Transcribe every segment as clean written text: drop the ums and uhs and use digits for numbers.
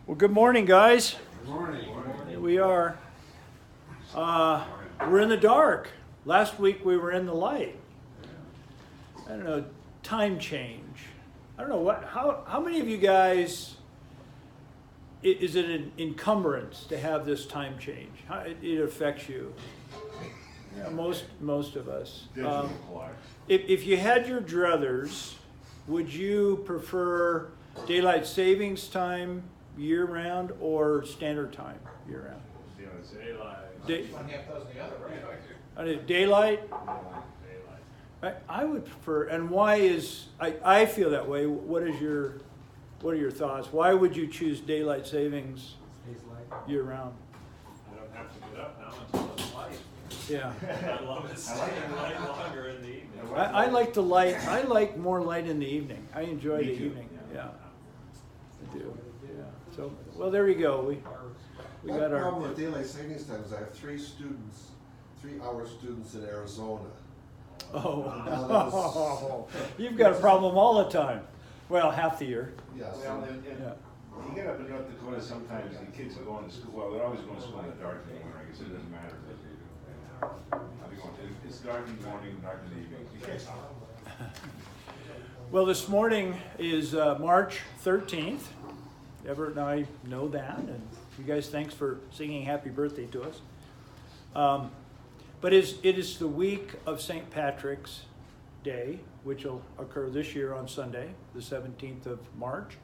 Well, good morning, guys. Good morning. Here we are. We're in the dark. Last week we were in the light. I don't know, time change. I don't know how many of you guys is it an encumbrance to have this time change? How it affects you? Yeah, most of us. If you had your druthers, would you prefer daylight savings time year-round or standard time year-round? Daylight. I would prefer, and why is I feel that way. What are your thoughts? Why would you choose daylight savings year-round? I don't have to get up now until it's light. Yeah. I love it staying light longer in the evening. I like the light. I like more light in the evening. I enjoy the evening. Yeah, I do. Yeah. So, well, there we go. We got our problem with daylight savings time is I have 3-hour students in Arizona. Oh, you've got a problem all the time. Well, half the year. Yes. Well, and Yeah. you get up in North Dakota, sometimes the kids are going to school, well, they're always going to school in the dark anymore, I guess it doesn't matter. It's dark in the morning, dark in the evening. You can't stop. Well, this morning is March 13th. Everett and I know that, and you guys, thanks for singing happy birthday to us. But it is the week of St. Patrick's Day, which will occur this year on Sunday, the 17th of March.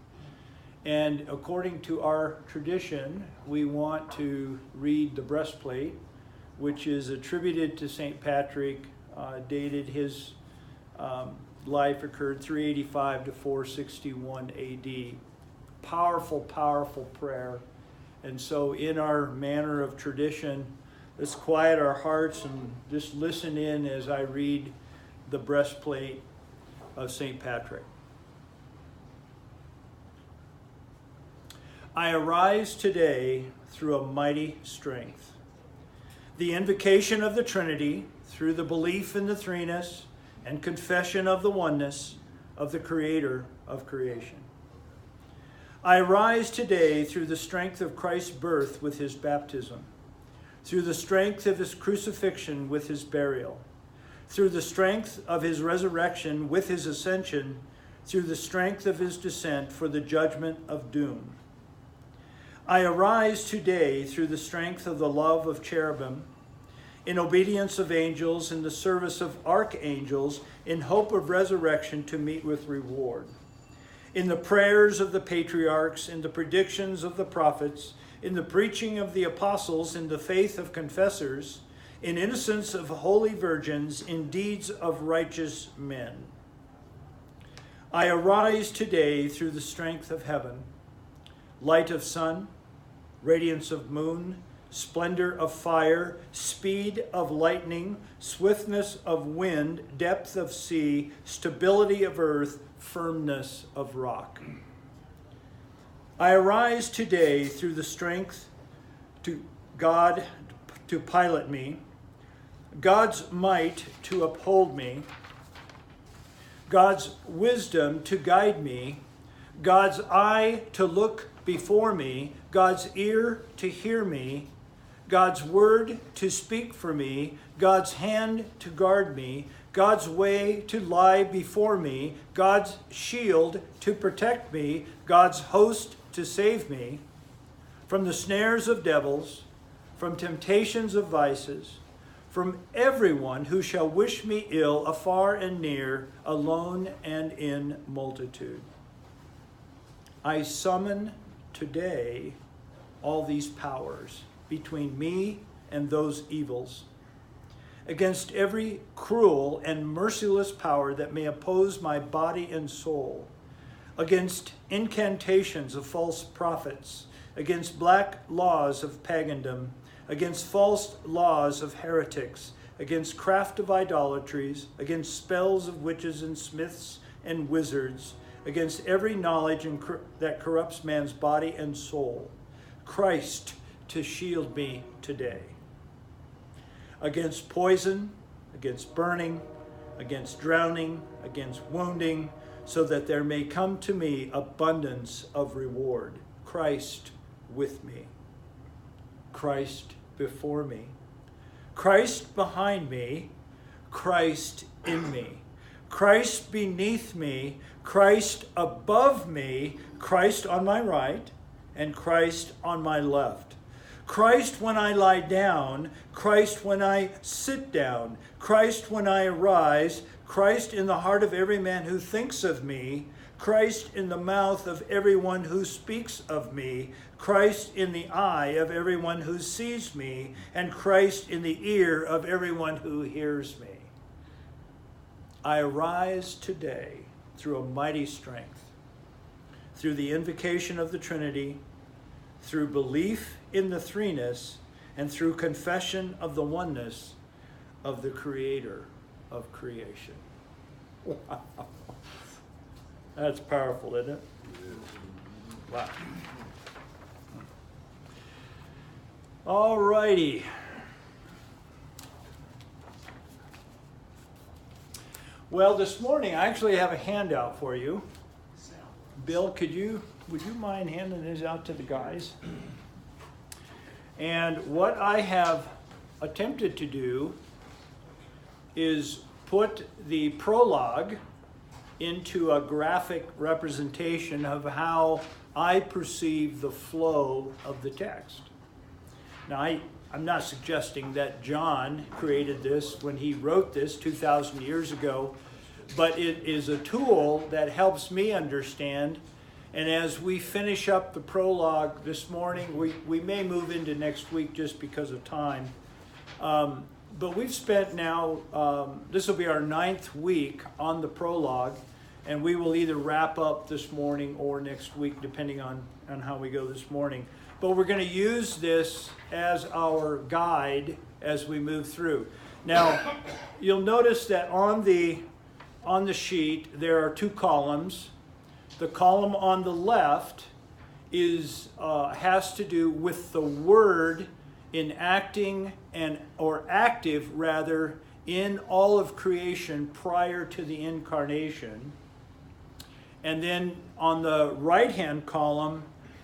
And according to our tradition, we want to read the breastplate, which is attributed to St. Patrick, dated his life occurred 385 to 461 AD. Powerful, powerful prayer. And so in our manner of tradition, let's quiet our hearts and just listen in as I read the breastplate of St. Patrick. I arise today through a mighty strength. The invocation of the Trinity through the belief in the threeness and confession of the oneness of the Creator of creation. I arise today through the strength of Christ's birth with his baptism, through the strength of his crucifixion with his burial, through the strength of his resurrection with his ascension, through the strength of his descent for the judgment of doom. I arise today through the strength of the love of cherubim, in obedience of angels, in the service of archangels, in hope of resurrection to meet with reward. In the prayers of the patriarchs, in the predictions of the prophets, in the preaching of the apostles, in the faith of confessors, in innocence of holy virgins, in deeds of righteous men. I arise today through the strength of heaven, light of sun, radiance of moon, splendor of fire, speed of lightning, swiftness of wind, depth of sea, stability of earth, firmness of rock. I arise today through the strength to God to pilot me, God's might to uphold me, God's wisdom to guide me, God's eye to look before me, God's ear to hear me, God's word to speak for me, God's hand to guard me, God's way to lie before me, God's shield to protect me, God's host to save me from the snares of devils, from temptations of vices, from everyone who shall wish me ill, afar and near, alone and in multitude. I summon today all these powers between me and those evils, against every cruel and merciless power that may oppose my body and soul, against incantations of false prophets, against black laws of pagandom, against false laws of heretics, against craft of idolatries, against spells of witches and smiths and wizards, against every knowledge that corrupts man's body and soul. Christ to shield me today. Against poison, against burning, against drowning, against wounding, so that there may come to me abundance of reward. Christ with me, Christ before me, Christ behind me, Christ in me, Christ beneath me, Christ above me, Christ on my right, and Christ on my left. Christ when I lie down, Christ when I sit down, Christ when I arise, Christ in the heart of every man who thinks of me, Christ in the mouth of everyone who speaks of me, Christ in the eye of everyone who sees me, and Christ in the ear of everyone who hears me. I arise today through a mighty strength, through the invocation of the Trinity, through belief in the threeness, and through confession of the oneness of the Creator of creation. Wow. That's powerful, isn't it? Wow. All righty. Well, this morning I actually have a handout for you. Bill, would you mind handing this out to the guys? And what I have attempted to do is put the prologue into a graphic representation of how I perceive the flow of the text. Now, I'm not suggesting that John created this when he wrote this 2,000 years ago, but it is a tool that helps me understand. And as we finish up the prologue this morning, we may move into next week just because of time. But we've spent now, this will be our 9th week on the prologue, and we will either wrap up this morning or next week, depending on how we go this morning. But we're going to use this as our guide as we move through. Now, you'll notice that on the sheet, there are 2 columns. The column on the left has to do with the Word enacting or active rather in all of creation prior to the incarnation. And then on the right-hand column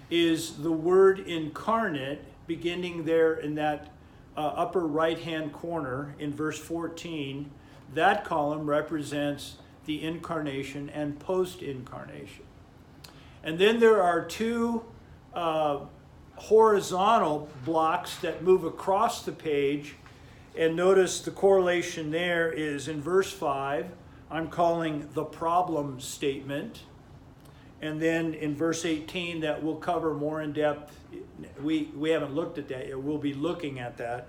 is the Word incarnate, beginning there in that upper right-hand corner in verse 14. That column represents the incarnation and post-incarnation. And then there are 2 horizontal blocks that move across the page, and notice the correlation there is in verse 5, I'm calling the problem statement, and then in verse 18 that we'll cover more in depth. We haven't looked at that yet. We'll be looking at that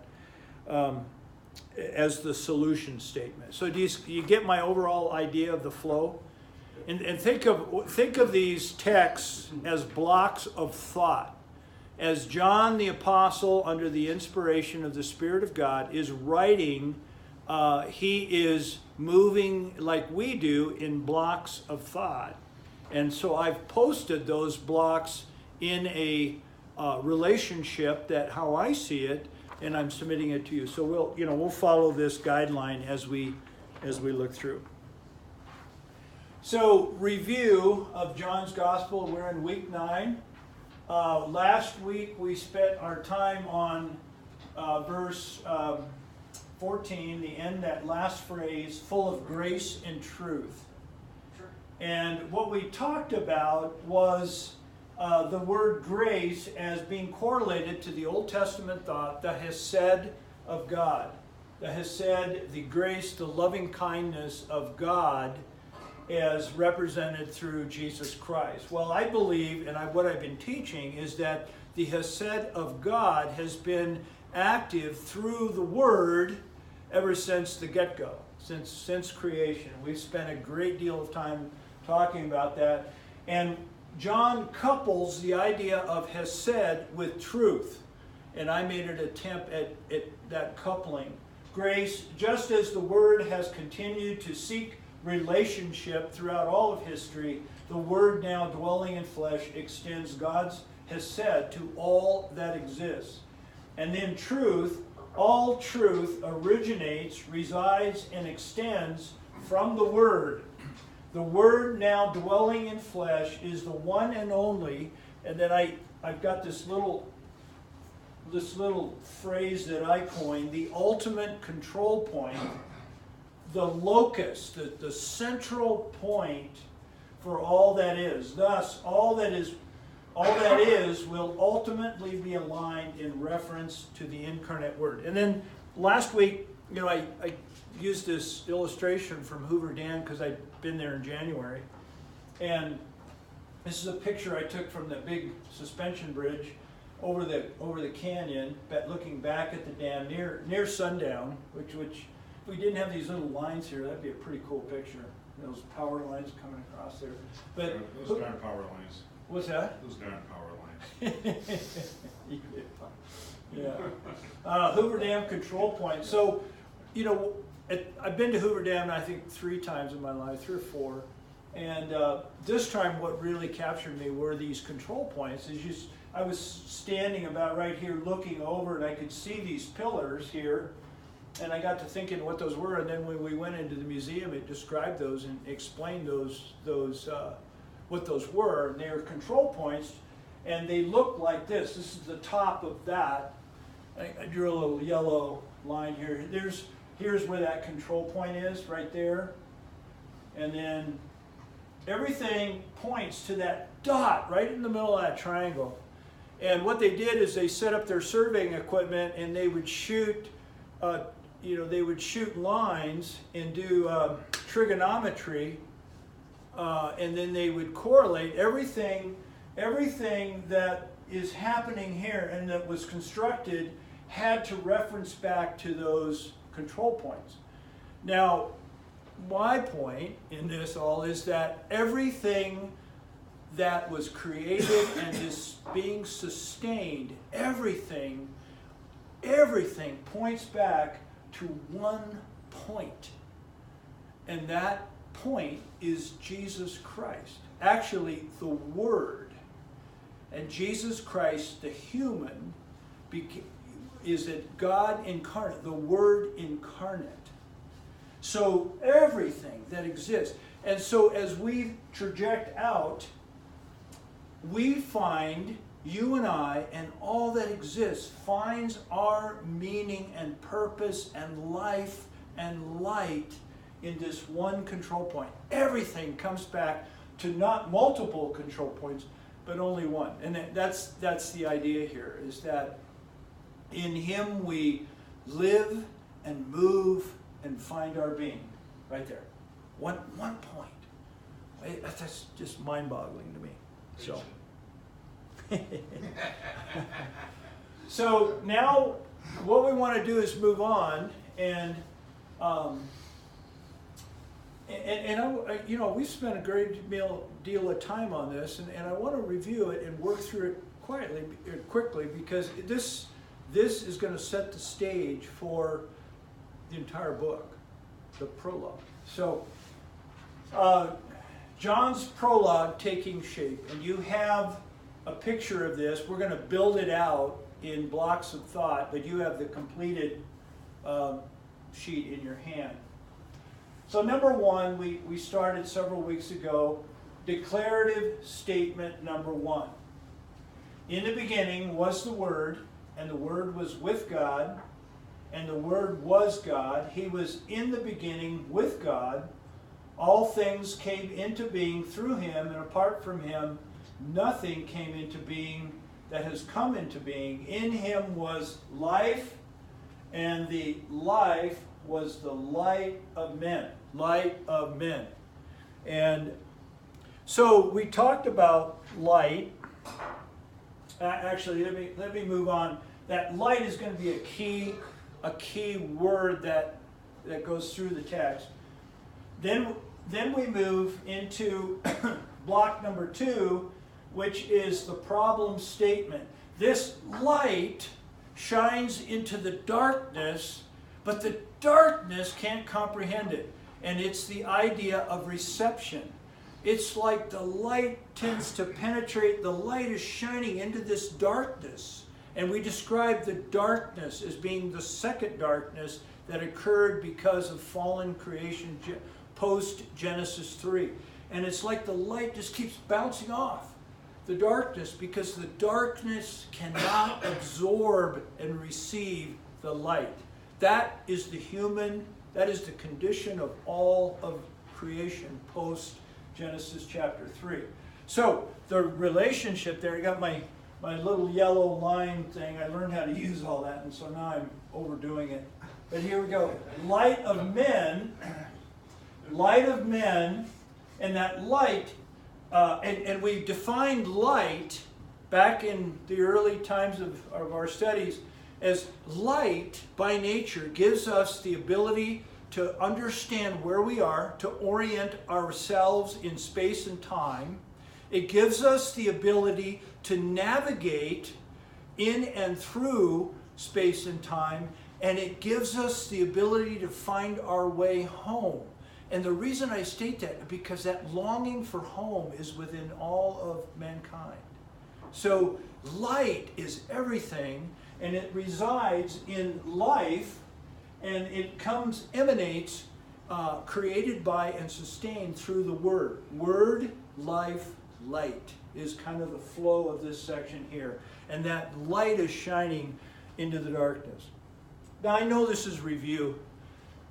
as the solution statement. So do you get my overall idea of the flow? And think of these texts as blocks of thought. As John the Apostle, under the inspiration of the Spirit of God, is writing, he is moving like we do in blocks of thought. And so I've posted those blocks in a relationship that how I see it, and I'm submitting it to you. So we'll follow this guideline as we look through. So, review of John's Gospel. We're in week 9. Last week we spent our time on verse 14, the end, that last phrase, full of grace and truth. Sure. And what we talked about was the word grace as being correlated to the Old Testament thought, the Hesed of God. The Hesed, the grace, the loving kindness of God, as represented through Jesus Christ. Well, I believe, and what I've been teaching, is that the Hesed of God has been active through the Word ever since the get-go, since creation. We've spent a great deal of time talking about that. And John couples the idea of Hesed with truth. And I made an attempt at that coupling. Grace, just as the Word has continued to seek relationship throughout all of history, the Word now dwelling in flesh extends God's Hesed to all that exists. And then truth, all truth originates, resides, and extends from the Word. The Word now dwelling in flesh is the one and only, and then I've got this little phrase that I coined, the ultimate control point, the locus, the central point for all that is. Thus, all that is will ultimately be aligned in reference to the incarnate Word. And then last week, I used this illustration from Hoover Dam because I'd been there in January. And this is a picture I took from the big suspension bridge over the canyon, looking back at the dam near sundown, which if we didn't have these little lines here, that'd be a pretty cool picture. Those power lines coming across there. But those darn power lines. What's that? Those darn power lines. Yeah. Hoover Dam control point. So, I've been to Hoover Dam, I think 3 times in my life, 3 or 4. And this time what really captured me were these control points. I was standing about right here looking over, and I could see these pillars here. And I got to thinking what those were. And then when we went into the museum, it described those and explained what those were. And they were control points. And they look like this. This is the top of that. I drew a little yellow line here. Here's where that control point is, right there. And then everything points to that dot right in the middle of that triangle. And what they did is they set up their surveying equipment, and they would shoot, lines and do trigonometry, and then they would correlate everything that is happening here and that was constructed had to reference back to those control points. Now, my point in this all is that everything that was created and is being sustained, everything points back to one point. And that point is Jesus Christ. Actually, the Word. And Jesus Christ, the human, is it God incarnate, the Word incarnate. So everything that exists. And so as we traject out, we find, you and I, and all that exists, finds our meaning and purpose and life and light in this one control point. Everything comes back to not multiple control points, but only one. And that's the idea here, is that in Him we live and move and find our being. Right there. One point. That's just mind-boggling to me. So now what we want to do is move on, and we've spent a great deal of time on this, and I want to review it and work through it quickly, because this is going to set the stage for the entire book, the prologue. So John's prologue taking shape, and you have a picture of this. We're going to build it out in blocks of thought, but you have the completed sheet in your hand. So number 1, we started several weeks ago, declarative statement number 1. In the beginning was the Word, and the Word was with God, and the Word was God. He was in the beginning with God. All things came into being through Him, and apart from Him, nothing came into being that has come into being. In Him was life, and the life was the light of men. Light of men. And so we talked about light. Actually, let me move on. That light is going to be a key word that goes through the text. Then we move into block number 2, which is the problem statement. This light shines into the darkness, but the darkness can't comprehend it. And it's the idea of reception. It's like the light tends to penetrate, the light is shining into this darkness. And we describe the darkness as being the second darkness that occurred because of fallen creation, post Genesis 3. And it's like the light just keeps bouncing off the darkness, because the darkness cannot absorb and receive the light. That is the condition of all of creation post Genesis chapter 3. So the relationship there, I got my little yellow line thing. I learned how to use all that, and so now I'm overdoing it. But here we go. Light of men, and that light, and we defined light back in the early times of our studies as light by nature gives us the ability to understand where we are, to orient ourselves in space and time. It gives us the ability to navigate in and through space and time, and it gives us the ability to find our way home. And the reason I state that is because that longing for home is within all of mankind. So light is everything, and it resides in life, and it emanates, created by and sustained through the Word. Word, life, light is kind of the flow of this section here. And that light is shining into the darkness. Now I know this is review,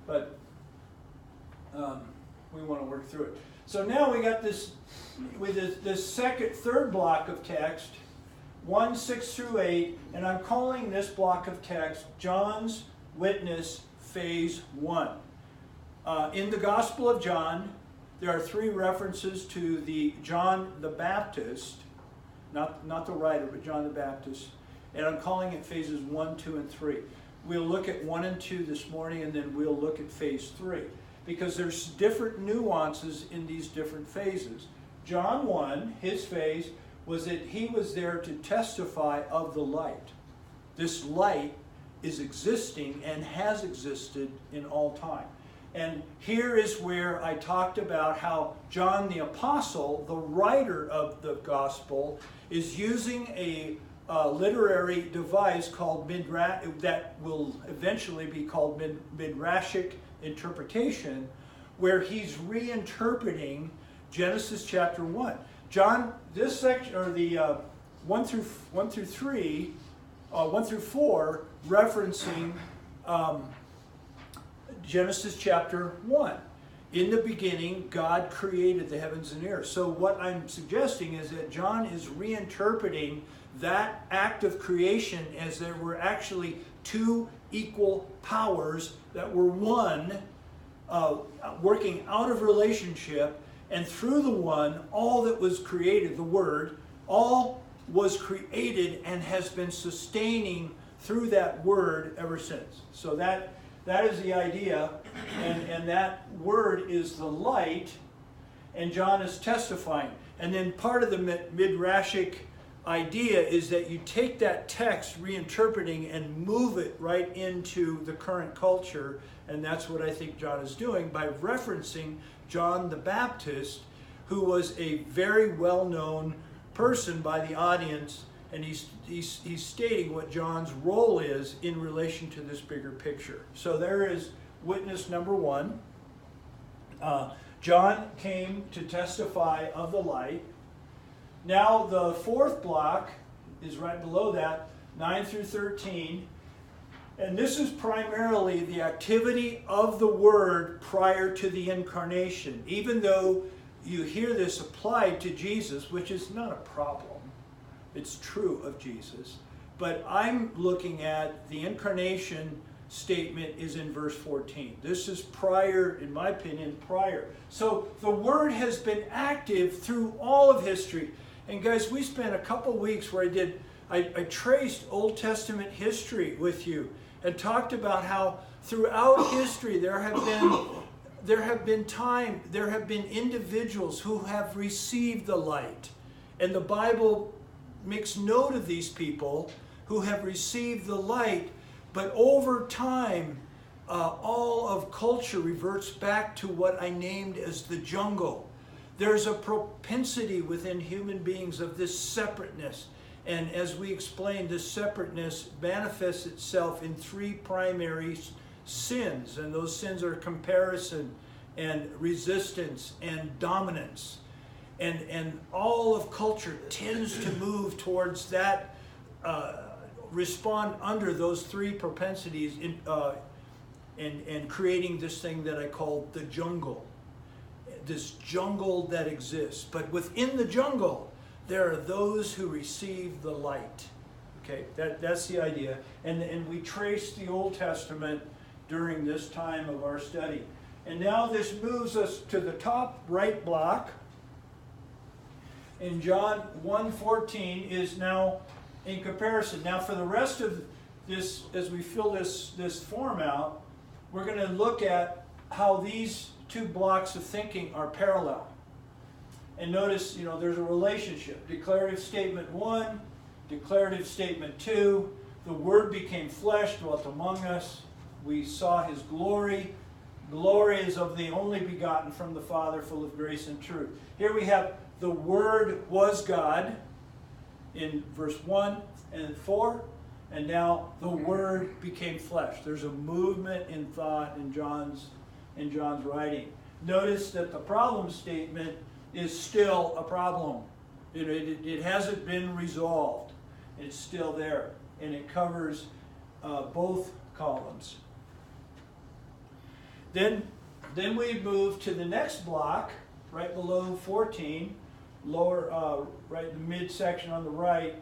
but we want to work through it. So now we got this, with this third block of text, 1, 6 through 8, and I'm calling this block of text John's Witness Phase 1. In the Gospel of John, there are 3 references to the John the Baptist, not the writer, but John the Baptist, and I'm calling it phases 1, 2, and 3. We'll look at 1 and 2 this morning, and then we'll look at phase 3, because there's different nuances in these different phases. John 1, his phase, was that he was there to testify of the light. This light is existing and has existed in all time. And here is where I talked about how John the Apostle, the writer of the Gospel, is using a literary device called that will eventually be called Midrashic interpretation, where he's reinterpreting Genesis chapter 1. John, this section, or the 1 through 4, referencing Genesis chapter 1. In the beginning, God created the heavens and earth. So what I'm suggesting is that John is reinterpreting that act of creation as there were actually 2 equal powers that were one, working out of relationship, and through the one, all that was created, the Word, all was created and has been sustaining through that Word ever since. So that is the idea, and that Word is the light, and John is testifying. And then part of the Midrashic idea is that you take that text, reinterpreting, and move it right into the current culture, and that's what I think John is doing by referencing John the Baptist, who was a very well-known person by the audience, and he's stating what John's role is in relation to this bigger picture. So there is witness number 1. John came to testify of the light. Now the 4th block is right below that, 9 through 13. And this is primarily the activity of the Word prior to the incarnation. Even though you hear this applied to Jesus, which is not a problem. It's true of Jesus. But I'm looking at the incarnation statement is in verse 14. This is prior, in my opinion, prior. So the Word has been active through all of history. And guys, we spent a couple weeks where I traced Old Testament history with you and talked about how throughout history there have been individuals who have received the light. And the Bible makes note of these people who have received the light, but over time, all of culture reverts back to what I named as the jungle. There's a propensity within human beings of this separateness. And as we explained, this separateness manifests itself in 3 primary sins. And those sins are comparison and resistance and dominance. And all of culture tends to move towards that, respond under those three propensities in creating this thing that I call the jungle. This jungle that exists. But within the jungle, there are those who receive the light. Okay, that's the idea. And we trace the Old Testament during this time of our study. And now this moves us to the top right block. In John 1:14 is now in comparison. Now for the rest of this, as we fill this form out, we're going to look at how these two blocks of thinking are parallel. And notice, there's a relationship. Declarative statement 1, declarative statement 2. The Word became flesh, dwelt among us. We saw His glory. Glory is of the only begotten from the Father, full of grace and truth. Here we have the Word was God in verse 1 and 4. And now the Word became flesh. There's a movement in thought in John's writing. Notice that the problem statement is still a problem. It hasn't been resolved. It's still there. And it covers both columns. Then we move to the next block, right below 14, lower, right in the midsection on the right.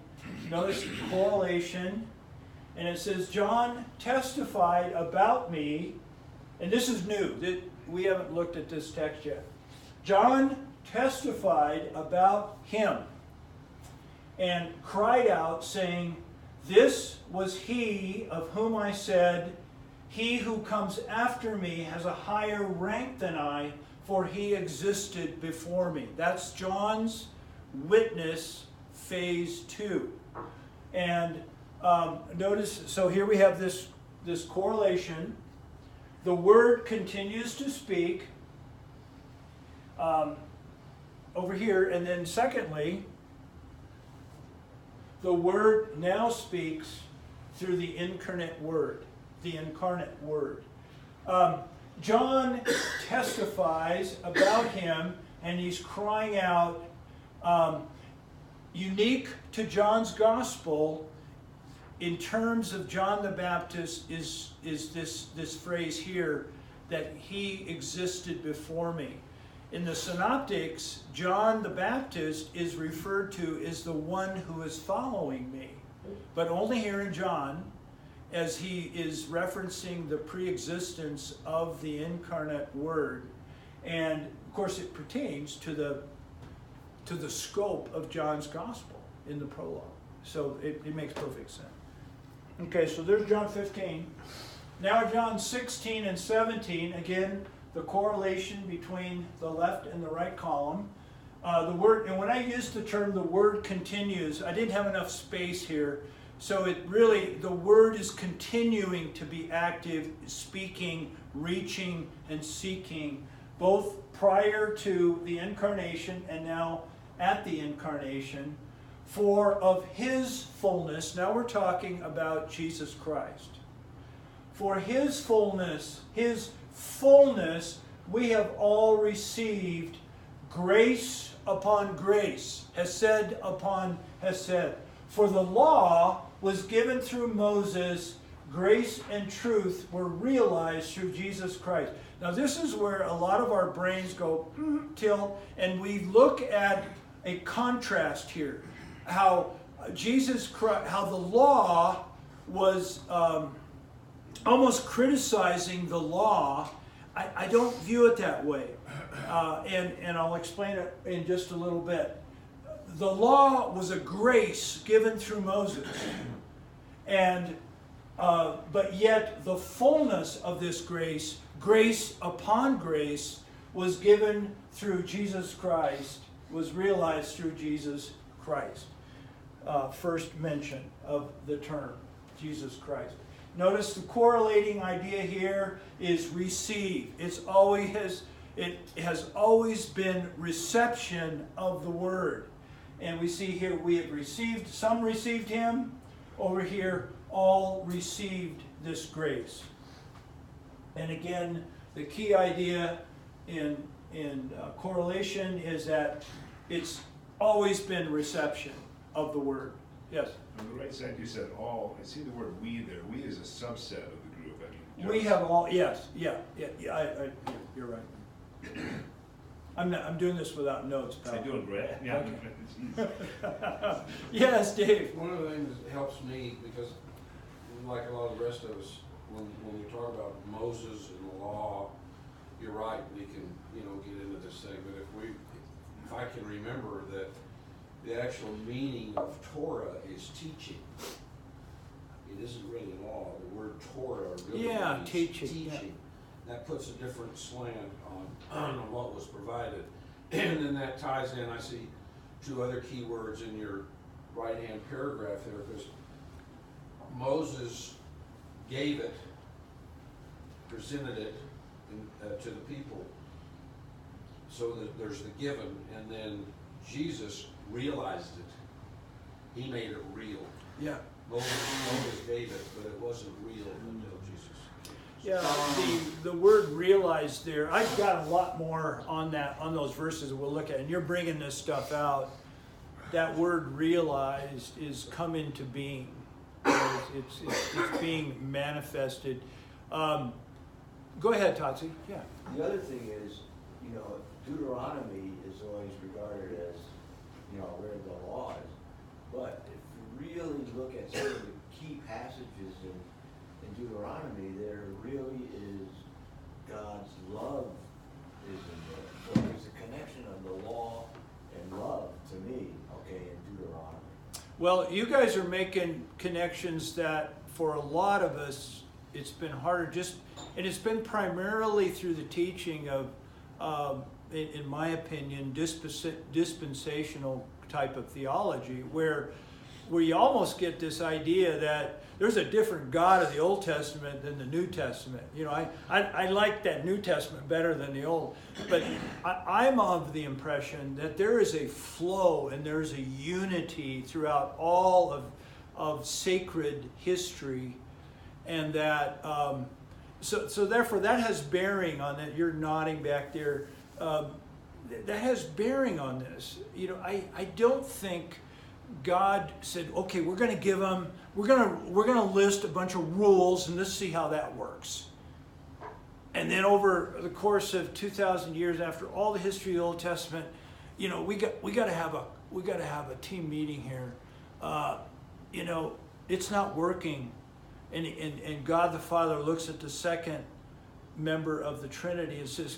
Notice the correlation. And it says, John testified about me, and this is new. We haven't looked at this text yet. John testified about him and cried out, saying, this was he of whom I said, he who comes after me has a higher rank than I, for he existed before me. That's John's witness, phase 2. And notice, so here we have this correlation. The Word continues to speak over here. And then secondly, the Word now speaks through the incarnate Word. The incarnate Word. John testifies about him, and he's crying out, unique to John's gospel, in terms of John the Baptist, is this phrase here, that he existed before me. In the Synoptics, John the Baptist is referred to as the one who is following me. But only here in John, as he is referencing the pre-existence of the incarnate Word. And of course it pertains to the scope of John's gospel in the prologue. So it makes perfect sense. Okay, so there's John 15. Now John 16 and 17, again, the correlation between the left and the right column. The Word, and when I use the term the Word continues, I didn't have enough space here. So the Word is continuing to be active, speaking, reaching, and seeking, both prior to the incarnation and now at the incarnation, for of His fullness, now we're talking about Jesus Christ. For His fullness, we have all received grace upon grace, hesed upon hesed. For the law was given through Moses, grace and truth were realized through Jesus Christ. Now this is where a lot of our brains go tilt, and we look at a contrast here. How Jesus Christ, how the law was almost criticizing the law. I don't view it that way, and I'll explain it in just a little bit. The law was a grace given through Moses, and but yet the fullness of this grace, grace upon grace, was given through Jesus Christ, was realized through Jesus Christ. First mention of the term, Jesus Christ. Notice the correlating idea here is receive. It has always been reception of the Word. And we see here we have received, some received Him. Over here, all received this grace. And again, the key idea in correlation is that it's always been reception of the word. Yes. On the right side, you said all. I see the word "we" there. "We" is a subset of the group. I mean, We have all, yes, yeah, you're right. I'm doing this without notes, pal. I'm doing great. Yeah. Okay. Yes, Dave. One of the things that helps me, because like a lot of the rest of us, when we talk about Moses and the law, you're right, we can, get into this thing, but if I can remember that the actual meaning of Torah is teaching. It isn't really law. The word Torah really means teaching. Yeah. That puts a different slant on what was provided. And then that ties in, I see two other key words in your right-hand paragraph there, because Moses gave it, presented it to the people. So that there's the given, and then Jesus realized it. He made it real. Yeah. Moses gave it, but it wasn't real until Jesus came. Yeah, the word realized there, I've got a lot more on those verses we'll look at, and you're bringing this stuff out. That word realized is come into being. It's being manifested. Go ahead, Tatsi. Yeah. The other thing is, Deuteronomy is always regarded as, where the law is. But if you really look at some of the key passages in Deuteronomy, there really is God's love is in there. So there's a connection of the law and love to me, in Deuteronomy. Well, you guys are making connections that for a lot of us, it's been harder and it's been primarily through the teaching of, in my opinion, dispensational type of theology, where you almost get this idea that there's a different God of the Old Testament than the New Testament. I like that New Testament better than the Old, but I'm of the impression that there is a flow and there's a unity throughout all of sacred history, and that so therefore that has bearing on that. You're nodding back there. That has bearing on this. I don't think God said, okay, we're going to give them, we're going to list a bunch of rules and let's see how that works. And then over the course of 2,000 years, after all the history of the Old Testament, we got to have a team meeting here. It's not working, and God the Father looks at the second member of the Trinity and says,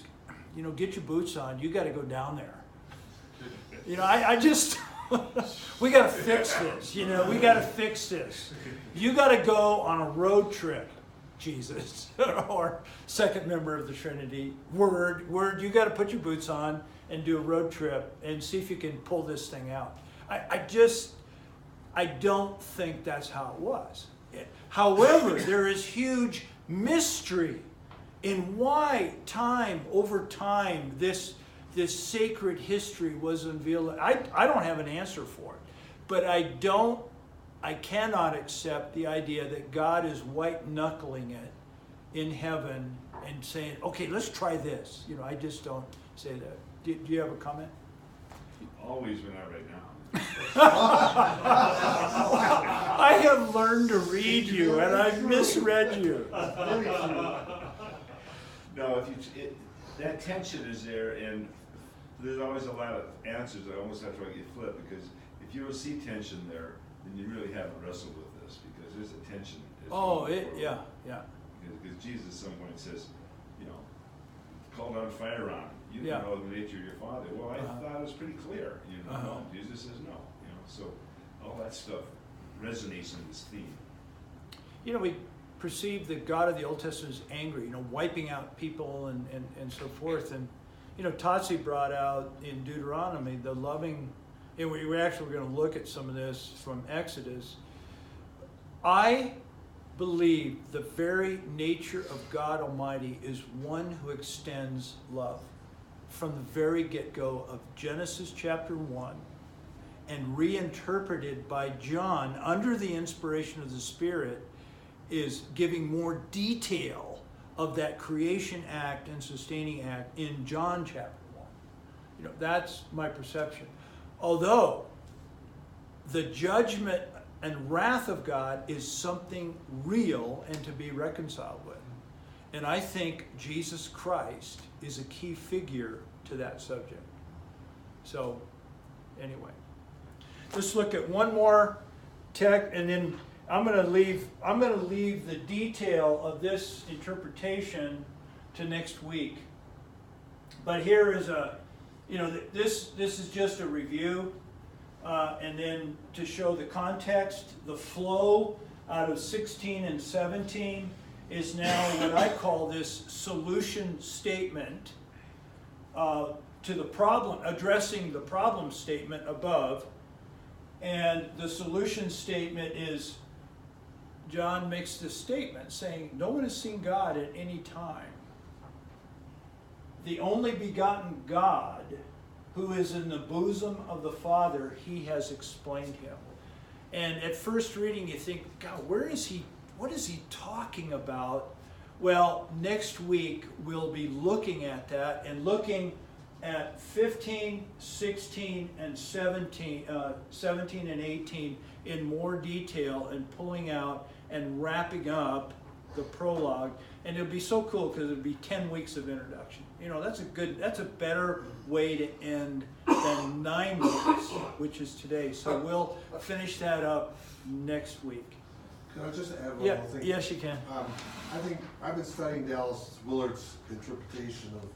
get your boots on. You got to go down there. I just, we got to fix this. We got to fix this. You got to go on a road trip, Jesus, or second member of the Trinity. Word. You got to put your boots on and do a road trip and see if you can pull this thing out. I don't think that's how it was. However, there is huge mystery in why time over time this sacred history was unveiled. I don't have an answer for it, but I cannot accept the idea that God is white knuckling it in heaven and saying, okay, let's try this. I just don't say that. Do you have a comment? Always when I right now. I have learned to read you, and I've misread you. No, that tension is there, and there's always a lot of answers that almost have to get flipped, because if you don't see tension there, then you really haven't wrestled with this, because there's a tension. Yeah. Because Jesus at some point says, call down fire on him. You Yeah. know the nature of your father. Well, I thought it was pretty clear. No. Jesus says no. So all that stuff resonates in this theme. We perceive that God of the Old Testament is angry, wiping out people and so forth. And, Tatsi brought out in Deuteronomy the loving, and we're actually going to look at some of this from Exodus. I believe the very nature of God Almighty is one who extends love from the very get-go of Genesis chapter 1, and reinterpreted by John under the inspiration of the Spirit, is giving more detail of that creation act and sustaining act in John chapter 1. You know, that's my perception. Although the judgment and wrath of God is something real and to be reconciled with. And I think Jesus Christ is a key figure to that subject. So, anyway. Let's look at one more text, and then I'm going to leave the detail of this interpretation to next week. But here is this is just a review, and then to show the context, the flow out of 16 and 17 is now what I call this solution statement to the problem, addressing the problem statement above. And the solution statement is, John makes this statement saying, no one has seen God at any time. The only begotten God, who is in the bosom of the Father, he has explained him. And at first reading, you think, God, where is he? What is he talking about? Well, next week we'll be looking at that and looking at 15, 16, and 17 and 18 in more detail and pulling out and wrapping up the prologue. And it'll be so cool because it'll be 10 weeks of introduction. You know, that's a better way to end than 9 weeks, which is today. So we'll finish that up next week. Can I just add one Yeah, more thing? yes, you can. I think I've been studying Dallas Willard's interpretation of,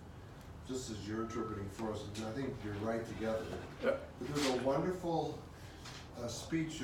just as you're interpreting for us, and I think you're right together. Yeah. But there's a wonderful speech